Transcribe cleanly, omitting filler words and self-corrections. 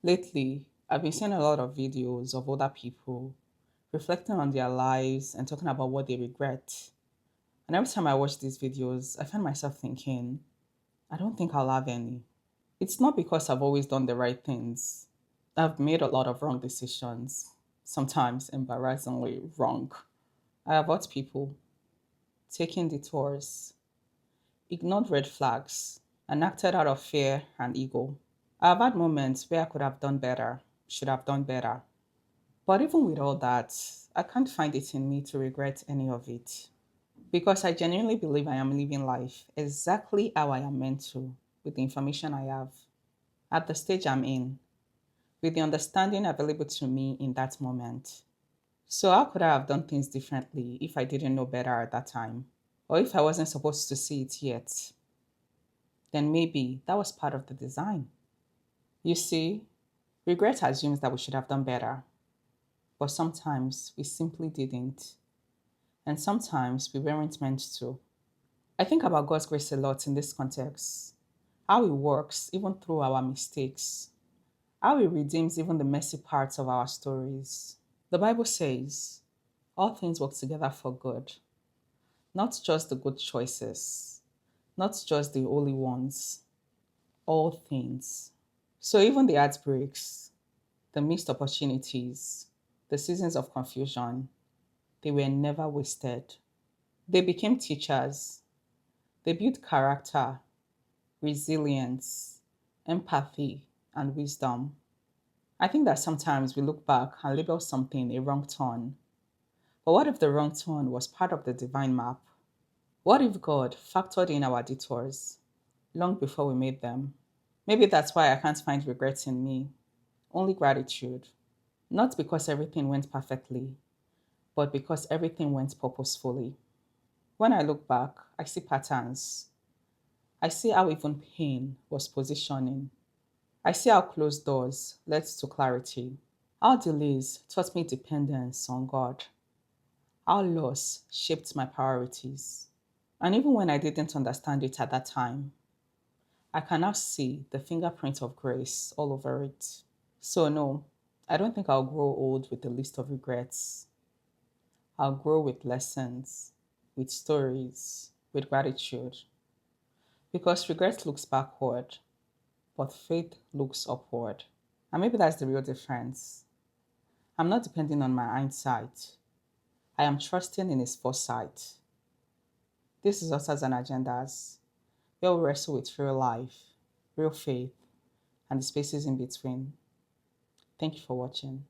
Lately, I've been seeing a lot of videos of other people reflecting on their lives and talking about what they regret. And every time I watch these videos, I find myself thinking, I don't think I'll have any. It's not because I've always done the right things. I've made a lot of wrong decisions, sometimes embarrassingly wrong. I have hurt people, taken detours, ignored red flags, and acted out of fear and ego. I've had moments where I could have done better, should have done better. But even with all that, I can't find it in me to regret any of it. Because I genuinely believe I am living life exactly how I am meant to, with the information I have, at the stage I'm in, with the understanding available to me in that moment. So, how could I have done things differently if I didn't know better at that time? Or if I wasn't supposed to see it yet? Then maybe that was part of the design. You see, regret assumes that we should have done better, but sometimes we simply didn't. And sometimes we weren't meant to. I think about God's grace a lot in this context, how He works even through our mistakes, how He redeems even the messy parts of our stories. The Bible says, all things work together for good, not just the good choices, not just the holy ones, all things. So even the heartbreaks, the missed opportunities, the seasons of confusion, they were never wasted. They became teachers. They built character, resilience, empathy, and wisdom. I think that sometimes we look back and label something a wrong turn. But what if the wrong turn was part of the divine map? What if God factored in our detours long before we made them? Maybe that's why I can't find regrets in me, only gratitude. Not because everything went perfectly, but because everything went purposefully. When I look back, I see patterns. I see how even pain was positioning. I see how closed doors led to clarity. How delays taught me dependence on God. How loss shaped my priorities. And even when I didn't understand it at that time, I can now see the fingerprint of grace all over it. So, no, I don't think I'll grow old with a list of regrets. I'll grow with lessons, with stories, with gratitude. Because regret looks backward, but faith looks upward. And maybe that's the real difference. I'm not depending on my hindsight, I am trusting in His foresight. This is us as an agendas, where we wrestle with real life, real faith, and the spaces in between. Thank you for watching.